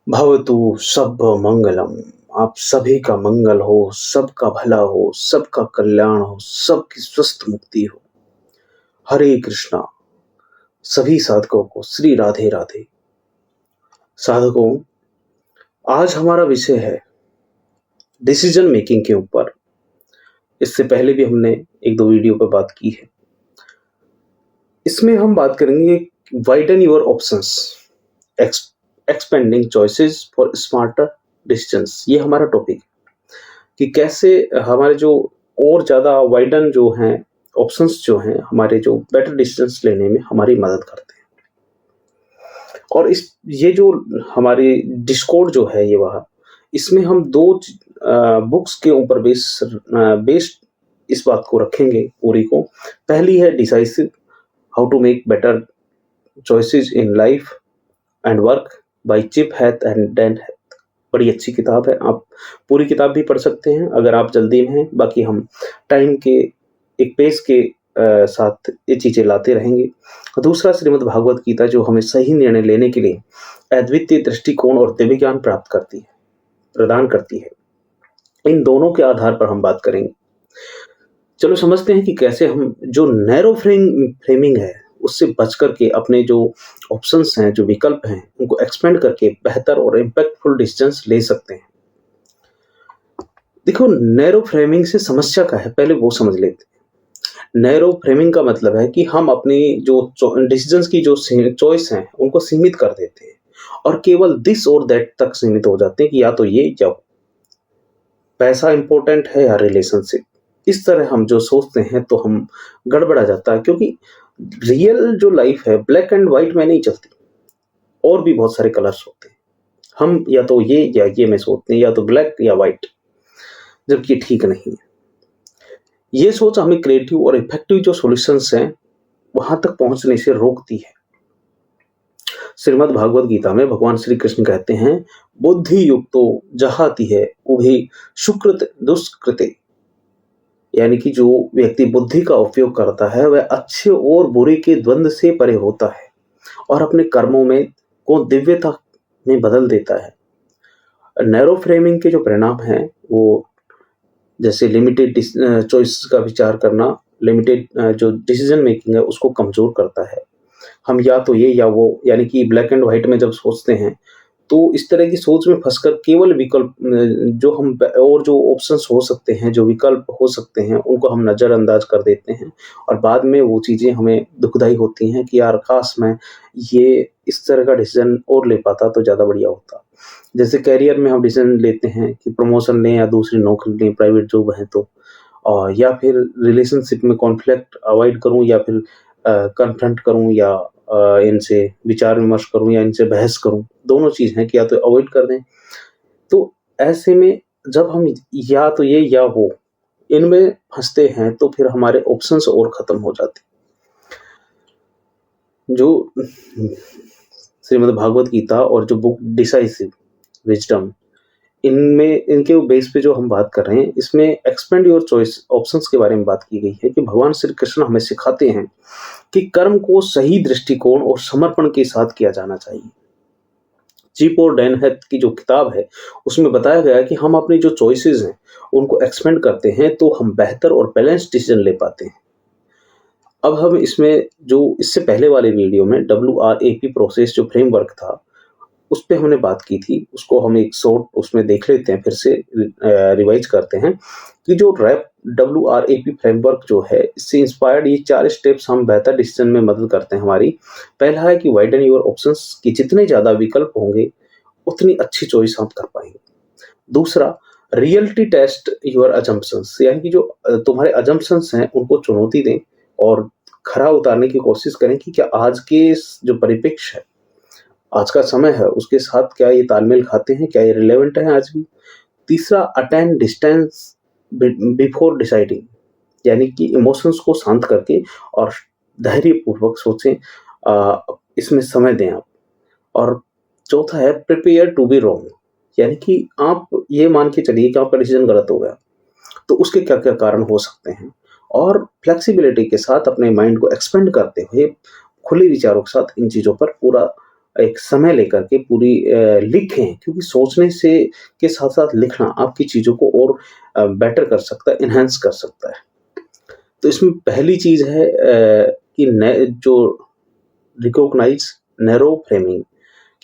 भवतु सब मंगलम। आप सभी का मंगल हो, सबका भला हो, सबका कल्याण हो, सबकी स्वस्थ मुक्ति हो। हरे कृष्णा। सभी साधकों को श्री राधे राधे। साधकों, आज हमारा विषय है डिसीजन मेकिंग के ऊपर। इससे पहले भी हमने एक दो वीडियो पर बात की है। इसमें हम बात करेंगे widen your options, expanding choices for smarter decisions. ये हमारा टॉपिक कि कैसे हमारे जो और ज़्यादा वाइडन जो हैं ऑप्शंस जो हैं हमारे जो बेटर डिसीजंस लेने में हमारी मदद करते हैं। और इस ये जो हमारी डिस्कॉर्ड जो है ये वह इसमें हम दो बुक्स के ऊपर बेस्ड इस बात को रखेंगे पूरी को। पहली है decisive, how to make better choices in life and work by Chip Heath and Dan Heath. बड़ी अच्छी किताब है, आप पूरी किताब भी पढ़ सकते हैं अगर आप जल्दी में हैं। बाकी हम टाइम के एक पेस के साथ ये चीज़ें लाते रहेंगे। दूसरा श्रीमद् भागवत गीता, जो हमें सही निर्णय लेने के लिए अद्वितीय दृष्टिकोण और दिव्य ज्ञान प्रदान करती है। इन दोनों के आधार पर हम बात करेंगे। चलो समझते हैं कि कैसे हम जो नैरो फ्रेमिंग है उससे बच करके अपने जो ऑप्शंस हैं, जो विकल्प हैं, उनको एक्सपेंड करके बेहतर और इम्पैक्टफुल डिसीजंस ले सकते हैं। देखो, नैरो फ्रेमिंग से समस्या क्या है, पहले वो समझ लेते हैं। नैरो फ्रेमिंग का मतलब है कि हम अपनी जो डिसीजंस की जो चॉइस हैं उनको सीमित कर देते हैं और केवल दिस और दैट तक सीमित हो जाते हैं कि या तो ये या वो। पैसा इंपॉर्टेंट है या रिलेशनशिप, इस तरह हम जो सोचते हैं तो हम गड़बड़ा जाता है। क्योंकि रियल जो लाइफ है ब्लैक एंड व्हाइट में नहीं चलती, और भी बहुत सारे कलर्स होते हैं। हम या तो ये या ये में सोचते हैं, या तो ब्लैक या व्हाइट, जबकि ठीक नहीं है। ये सोच हमें क्रिएटिव और इफेक्टिव जो सॉल्यूशंस हैं वहां तक पहुंचने से रोकती है। श्रीमद् भागवत गीता में भगवान श्री कृष्ण कहते हैं, बुद्धि युक्तो जहाति है उभे सुकृत दुष्कृते। यानी कि जो व्यक्ति बुद्धि का उपयोग करता है वह अच्छे और बुरे के द्वंद्व से परे होता है और अपने कर्मों में को दिव्यता में बदल देता है। नैरो फ्रेमिंग के जो परिणाम हैं वो जैसे लिमिटेड चॉइस का विचार करना, लिमिटेड जो डिसीजन मेकिंग है उसको कमजोर करता है। हम या तो ये या वो, यानी कि ब्लैक एंड व्हाइट में जब सोचते हैं तो इस तरह की सोच में फंसकर केवल विकल्प जो हम और जो ऑप्शंस हो सकते हैं, जो विकल्प हो सकते हैं, उनको हम नज़रअंदाज कर देते हैं और बाद में वो चीज़ें हमें दुखदाई होती हैं कि यार काश मैं ये इस तरह का डिसीजन और ले पाता तो ज़्यादा बढ़िया होता। जैसे करियर में हम डिसीजन लेते हैं कि प्रमोशन लें या दूसरी नौकरी लें, प्राइवेट जॉब है तो, और या फिर रिलेशनशिप में कॉन्फ्लिक्ट अवॉइड करूं या फिर कन्फ्रंट करूं या इनसे विचार विमर्श करूं या इनसे बहस करूं। दोनों चीज़ हैं कि या तो अवॉइड कर दें। तो ऐसे में जब हम या तो ये या वो इनमें फंसते हैं तो फिर हमारे ऑप्शंस और ख़त्म हो जाते हैं। जो श्रीमद् भागवत गीता और जो बुक डिसाइसिव विजडम, इनमें इनके बेस पे जो हम बात कर रहे हैं इसमें एक्सपेंड योर चॉइस ऑप्शंस के बारे में बात की गई है कि भगवान श्री कृष्ण हमें सिखाते हैं कि कर्म को सही दृष्टिकोण और समर्पण के साथ किया जाना चाहिए। चीप और डैन हेथ की जो किताब है उसमें बताया गया है कि हम अपनी जो चॉइसेस हैं उनको एक्सपेंड करते हैं तो हम बेहतर और बैलेंस डिसीजन ले पाते हैं। अब हम इसमें जो इससे पहले वाले वीडियो में WRAP प्रोसेस जो फ्रेमवर्क था उस पे हमने बात की थी, उसको हम एक शॉर्ट उसमें देख लेते हैं, फिर से रिवाइज करते हैं कि जो रैप WRAP फ्रेमवर्क जो है इससे इंस्पायर्ड ये 4 स्टेप्स हम बेहतर डिसीजन में मदद करते हैं हमारी। पहला है कि वाइडन योर ऑप्शंस, कि जितने ज़्यादा विकल्प होंगे उतनी अच्छी चॉइस आप कर पाएंगे। दूसरा, रियलिटी टेस्ट योर अजम्पशंस, यानी कि जो तुम्हारे अजम्पशंस हैं उनको चुनौती दें और खरा उतारने की कोशिश करें कि क्या आज के जो परिप्रेक्ष्य है, आज का समय है, उसके साथ क्या ये तालमेल खाते हैं, क्या ये रिलेवेंट है आज भी। तीसरा, अटेंड डिस्टेंस बिफोर डिसाइडिंग, यानी कि इमोशंस को शांत करके और धैर्यपूर्वक सोचें, इसमें समय दें आप। और चौथा है प्रिपेयर टू बी रॉन्ग, यानी कि आप ये मान के चलिए कि आपका डिसीजन गलत हो गया तो उसके क्या क्या कारण हो सकते हैं, और फ्लेक्सिबिलिटी के साथ अपने माइंड को एक्सपेंड करते हुए खुले विचारों के साथ इन चीज़ों पर पूरा एक समय लेकर के पूरी लिखें, क्योंकि सोचने से के साथ-साथ लिखना आपकी चीज़ों को और बेटर कर सकता है, एनहांस कर सकता है। तो इसमें पहली चीज़ है कि न जो रिकॉग्नाइज़ नैरो फ्रेमिंग,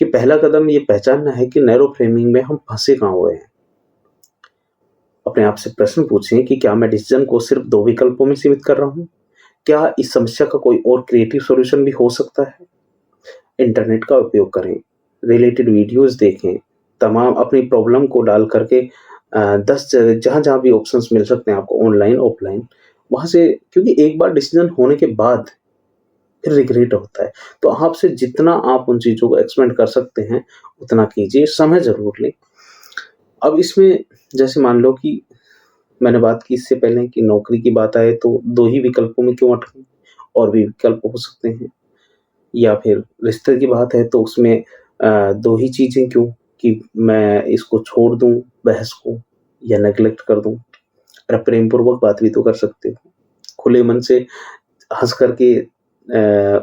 कि पहला कदम ये पहचानना है कि नैरो फ्रेमिंग में हम फँसे कहाँ हुए हैं। अपने आप से प्रश्न पूछें कि क्या मैं डिसीज़न को सिर्फ़ 2 विकल्पों में सीमित कर रहा हूँ? क्या इस समस्या का कोई और क्रिएटिव सॉल्यूशन भी हो सकता है? इंटरनेट का उपयोग करें, रिलेटेड वीडियोज़ देखें, तमाम अपनी प्रॉब्लम को डाल कर के 10 जगह जहाँ-जहाँ भी ऑप्शंस मिल सकते हैं आपको ऑनलाइन, ऑफ़लाइन, वहाँ से, क्योंकि एक बार डिसीज़न होने के बाद फिर रिग्रेट होता है। तो आपसे जितना आप उन चीज़ों को एक्सपेंड कर सकते हैं, उतना कीजिए, समय ज़रूर लें। अब इसमें जैसे मान लो कि मैंने बात की इससे पहले कि नौकरी की बात आए तो 2 ही विकल्पों में क्यों अटकें? और भी विकल्प हो सकते हैं। या फिर रिश्ते की बात है तो उसमें 2 ही चीज़ें क्यों, कि मैं इसको छोड़ दूँ बहस को या नेगलेक्ट कर दूँ। अरे प्रेमपूर्वक बात भी तो कर सकते हो। खुले मन से हँस कर के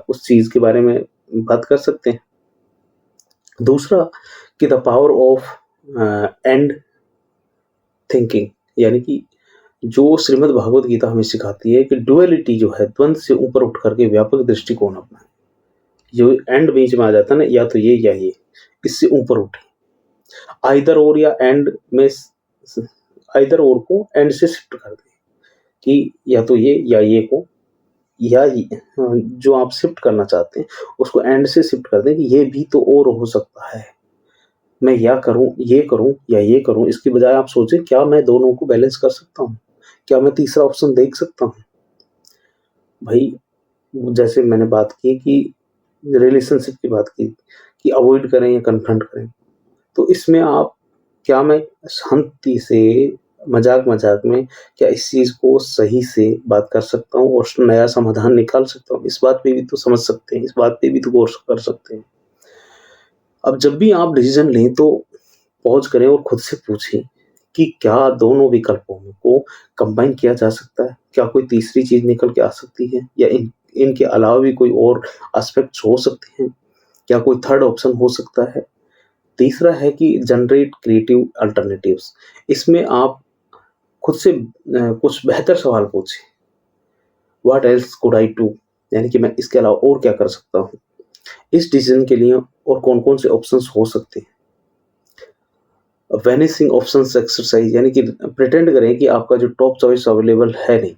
उस चीज़ के बारे में बात कर सकते हैं। दूसरा, कि the power of and thinking, यानी कि जो श्रीमद् भागवत गीता हमें सिखाती है कि डुअलिटी जो है, द्वंद से ऊपर उठ कर के व्यापक दृष्टिकोण अपनाएँ। जो एंड बीच में आ जाता है ना, या तो ये या ये, इससे ऊपर उठें। आइदर और या एंड में आइदर और को एंड से शिफ्ट कर दें, कि या तो ये या ये को, या जो आप शिफ्ट करना चाहते हैं उसको एंड से शिफ्ट कर दें कि ये भी तो और हो सकता है। मैं या करूँ, ये करूँ या ये करूँ, इसकी बजाय आप सोचें क्या मैं दोनों को बैलेंस कर सकता हूँ? क्या मैं तीसरा ऑप्शन देख सकता हूँ? भई, जैसे मैंने बात की कि रिलेशनशिप की बात की, कि अवॉइड करें या कन्फ्रंट करें। तो इसमें आप, क्या मैं शांति से मज़ाक-मज़ाक में क्या इस चीज़ को सही से बात कर सकता हूँ और नया समाधान निकाल सकता हूँ? इस बात पे भी तो समझ सकते हैं, इस बात पे भी तो गौर कर सकते हैं। अब जब भी आप डिसीज़न लें तो पॉज़ करें और खुद से पूछें कि क्या दोनों विकल्पों को कंबाइन किया जा सकता है? क्या कोई तीसरी चीज़ निकल के आ सकती है? या इनके अलावा भी कोई और एस्पेक्ट्स हो सकते हैं? क्या कोई थर्ड ऑप्शन हो सकता है? तीसरा है कि जनरेट क्रिएटिव अल्टरनेटिव्स। इसमें आप खुद से कुछ बेहतर सवाल पूछें। What else could I do? यानी कि मैं इसके अलावा और क्या कर सकता हूँ? इस डिसीज़न के लिए और कौन-कौन से ऑप्शंस हो सकते हैं? वैनिशिंग ऑप्शंस एक्सरसाइज़, यानी कि प्रिटेंड करें कि आपका जो टॉप चॉइस अवेलेबल है नहीं।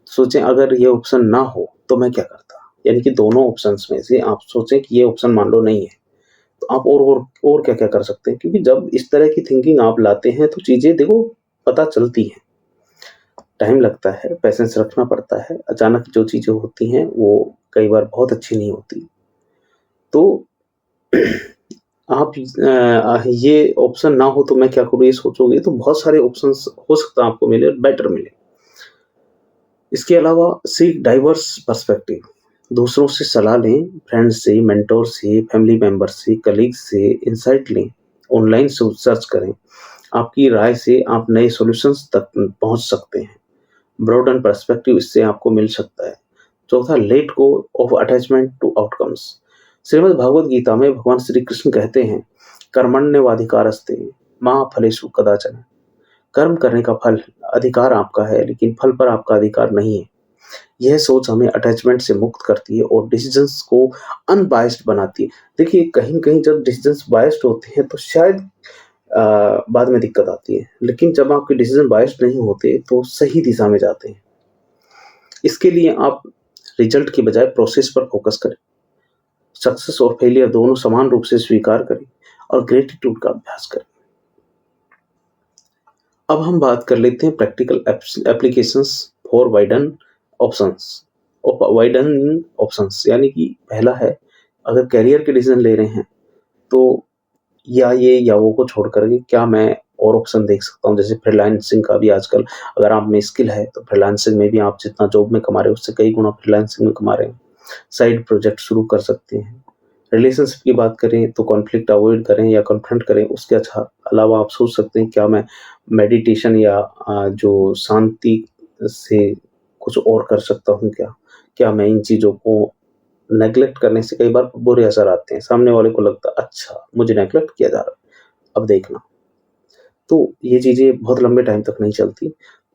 सोचें अगर ये ऑप्शन ना हो तो मैं क्या करता? यानी कि दोनों ऑप्शंस में से आप सोचें कि ये ऑप्शन मान लो नहीं है, तो आप और क्या-क्या कर सकते हैं? क्योंकि जब इस तरह की थिंकिंग आप लाते हैं तो चीज़ें देखो पता चलती हैं। टाइम लगता है, पेशेंस रखना पड़ता है, अचानक जो चीज़ें होती हैं वो कई बार बहुत अच्छी नहीं होती। तो आप ये ऑप्शन ना हो तो मैं क्या करूँ ये सोचोगे तो बहुत सारे ऑप्शंस हो सकता है आपको मिले और बेटर मिले। इसके अलावा सीक डाइवर्स पर्सपेक्टिव, दूसरों से सलाह लें, फ्रेंड्स से, मेंटर से, फैमिली मेंबर से, कलीग से इनसाइट लें, ऑनलाइन सर्च करें। आपकी राय से आप नए सॉल्यूशंस तक पहुँच सकते हैं। ब्रॉडन पर्सपेक्टिव इससे आपको मिल सकता है। चौथा, let go of attachment to outcomes. Shrimad Bhagavad Gita में भगवान श्री कृष्ण कहते हैं, कर्मण्येवाधिकारस्ते मा फलेषु कदाचन। कर्म करने का फल अधिकार आपका है, लेकिन फल पर आपका अधिकार नहीं है। यह सोच हमें अटैचमेंट से मुक्त करती है और डिसीजंस को अनबायस्ड बनाती है। देखिए, कहीं न कहीं जब डिसीजंस बायस्ड होते हैं तो शायद बाद में दिक्कत आती है, लेकिन जब आपके डिसीजन बायस्ड नहीं होते तो सही दिशा में जाते हैं। इसके लिए आप रिजल्ट की बजाय प्रोसेस पर फोकस करें। सक्सेस और फेलियर दोनों समान रूप से स्वीकार करें और ग्रेटिट्यूड का अभ्यास करें। अब हम बात कर लेते हैं practical applications for widening options, यानी कि पहला है, अगर करियर के डिसीजन ले रहे हैं तो या ये या वो को छोड़ कर के क्या मैं और ऑप्शन देख सकता हूँ? जैसे फ्रीलांसिंग का भी आजकल, अगर आप में स्किल है तो फ्रीलांसिंग में भी आप जितना जॉब में कमा रहे हो उससे कई गुना फ्रीलांसिंग में कमा रहे हैं। साइड प्रोजेक्ट शुरू कर सकते हैं। रिलेशनशिप की बात करें तो कॉन्फ्लिक्ट अवॉइड करें या कन्फ्रंट करें, उसके अलावा आप सोच सकते हैं क्या मैं मेडिटेशन या जो शांति से कुछ और कर सकता हूँ क्या? क्या मैं इन चीज़ों को नेग्लेक्ट करने से कई बार बुरे असर आते हैं। सामने वाले को लगता है अच्छा मुझे नेग्लेक्ट किया जा रहा है, अब देखना। तो ये चीज़ें बहुत लंबे टाइम तक नहीं चलती।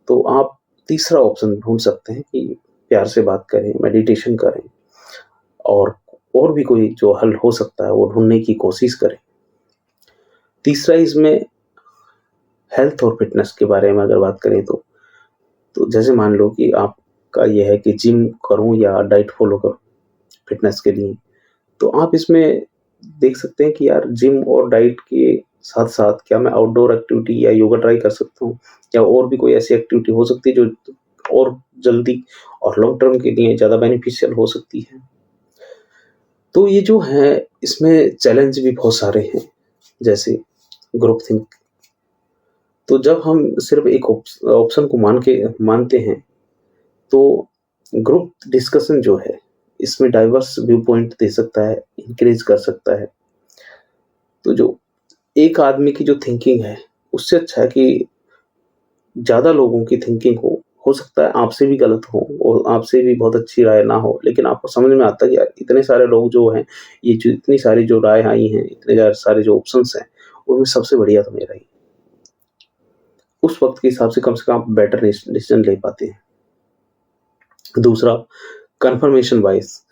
तो आप तीसरा ऑप्शन ढूँढ सकते हैं कि प्यार से बात करें, मेडिटेशन करें और भी कोई जो हल हो सकता है वो ढूँढने की कोशिश करें। तीसरा इसमें हेल्थ और फ़िटनेस के बारे में अगर बात करें तो जैसे मान लो कि आपका ये है कि जिम करूँ या डाइट फ़ॉलो करूँ फ़िटनेस के लिए, तो आप इसमें देख सकते हैं कि यार जिम और डाइट के साथ-साथ क्या मैं आउटडोर एक्टिविटी या योगा ट्राई कर सकता हूँ? या और भी कोई ऐसी एक्टिविटी हो सकती है जो और जल्दी और लॉन्ग टर्म के लिए ज़्यादा बेनिफिशियल हो सकती है? तो ये जो है इसमें चैलेंज भी बहुत सारे हैं, जैसे ग्रुप थिंक। तो जब हम सिर्फ़ एक ऑप्शन को मानते हैं, तो ग्रुप डिस्कशन जो है, इसमें डाइवर्स व्यू पॉइंट दे सकता है, इंकरेज कर सकता है। तो जो एक आदमी की जो थिंकिंग है, उससे अच्छा है कि ज़्यादा लोगों की थिंकिंग हो सकता है आपसे भी गलत हो और आपसे भी बहुत अच्छी राय ना हो, लेकिन आपको समझ में आता है कि यार इतने सारे लोग जो हैं, ये जो इतनी सारी जो राय आई हैं, इतने सारे जो ऑप्शंस हैं, उनमें सबसे बढ़िया तो मेरा ही। उस वक़्त के हिसाब से कम आप बेटर डिसीज़न ले पाते हैं। दूसरा कन्फर्मेशन बायस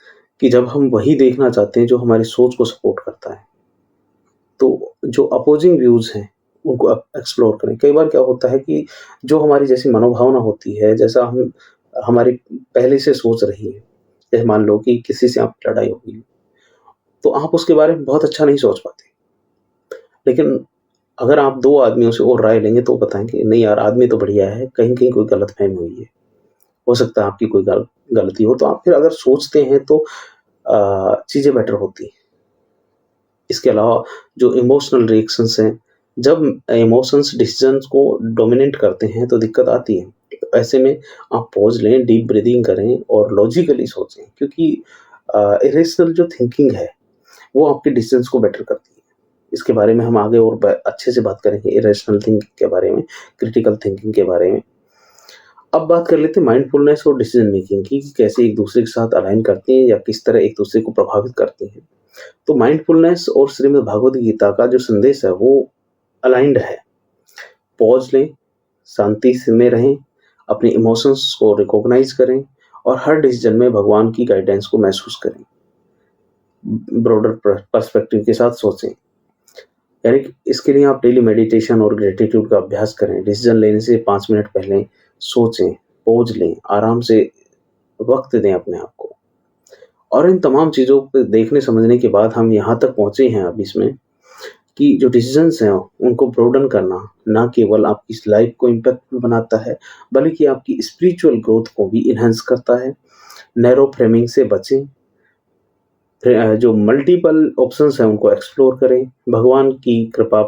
कि जब हम वही देखना चाहते हैं जो हमारी सोच को सपोर्ट करता है, तो जो अपोज़िंग व्यूज़ हैं, उनको एक्सप्लोर करें। कई बार क्या होता है कि जो हमारी जैसी मनोभावना होती है, जैसा हम हमारी पहले से सोच रही है, जैसे मान लो कि किसी से आपकी लड़ाई हो गई, तो आप उसके बारे में बहुत अच्छा नहीं सोच पाते। लेकिन अगर आप 2 आदमियों से और राय लेंगे तो बताएँगे, नहीं यार आदमी तो बढ़िया है, कहीं-कहीं कोई गलतफ़हमी हुई है। हो सकता है आपकी कोई गलती हो, तो आप फिर अगर सोचते हैं तो चीज़ें बेटर होती हैं। इसके अलावा जो इमोशनल रिएक्शंस हैं, जब इमोशंस डिसीज़न्स को डोमिनेट करते हैं तो दिक्कत आती है। तो ऐसे में आप पॉज़ लें, डीप ब्रीथिंग करें और लॉजिकली सोचें, क्योंकि इरेशनल जो थिंकिंग है, वो आपके डिसीज़न्स को बेटर करती है। इसके बारे में हम आगे और अच्छे से बात करेंगे इरेशनल थिंकिंग के बारे में, क्रिटिकल थिंकिंग के बारे में। अब बात कर लेते हैं माइंडफुलनेस और डिसीजन मेकिंग की, कि कैसे एक दूसरे के साथ अलाइन करती हैं या किस तरह एक दूसरे को प्रभावित करती हैं। तो माइंडफुलनेस और श्रीमद् भागवत गीता का जो संदेश है वो अलाइन्ड है। पॉज लें, शांति से में रहें, अपने इमोशंस को रिकॉग्नाइज करें और हर डिसीजन में भगवान की गाइडेंस को महसूस करें। ब्रॉडर पर्सपेक्टिव के साथ सोचें। यानी कि इसके लिए आप डेली मेडिटेशन और ग्रेटिट्यूड का अभ्यास करें। डिसीजन लेने से 5 मिनट पहले सोचें, पॉज लें, आराम से वक़्त दें अपने आप को। और इन तमाम चीज़ों को देखने समझने के बाद हम यहाँ तक पहुँचे हैं अब इसमें, कि जो डिसीजंस हैं उनको ब्रॉडन करना ना केवल आपकी लाइफ को इम्पैक्टफुल बनाता है, बल्कि आपकी स्पिरिचुअल ग्रोथ को भी एनहांस करता है। नैरो फ्रेमिंग से बचें। फिर जो मल्टीपल ऑप्शंस हैं उनको एक्सप्लोर करें। भगवान की कृपा,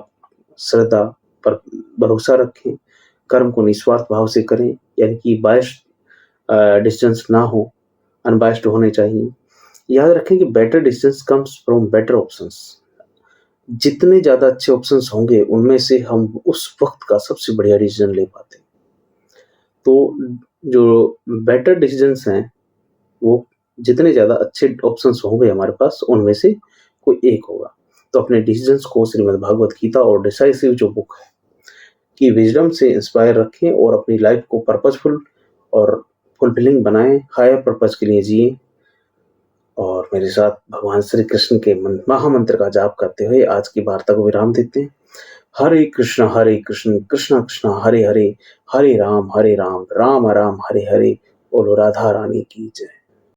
श्रद्धा पर भरोसा रखें। कर्म को निस्वार्थ भाव से करें, यानी कि बायस्ड डिसीजंस ना हो, अनबायस्ड होने चाहिए। याद रखें कि better decisions comes from better options. जितने ज़्यादा अच्छे ऑप्शंस होंगे, उनमें से हम उस वक़्त का सबसे बढ़िया डिसीज़न ले पाते हैं। तो जो बेटर डिसीज़न्स हैं, वो जितने ज़्यादा अच्छे ऑप्शंस होंगे हमारे पास, उनमें से कोई एक होगा। तो अपने डिसीज़न्स को श्रीमद् भागवत गीता और डिसाइसिव जो बुक है, की विज़डम से इंस्पायर रखें और अपनी लाइफ़ को पर्पसफुल और फुलफिलिंग बनाएँ, हायर पर्पस के लिए जिएँ। और मेरे साथ भगवान श्री कृष्ण के महामंत्र का जाप करते हुए आज की वार्ता को विराम देते हैं। हरे कृष्ण कृष्ण कृष्ण हरे हरे, हरे राम राम राम राम हरे हरे। बोलो राधा रानी की जय।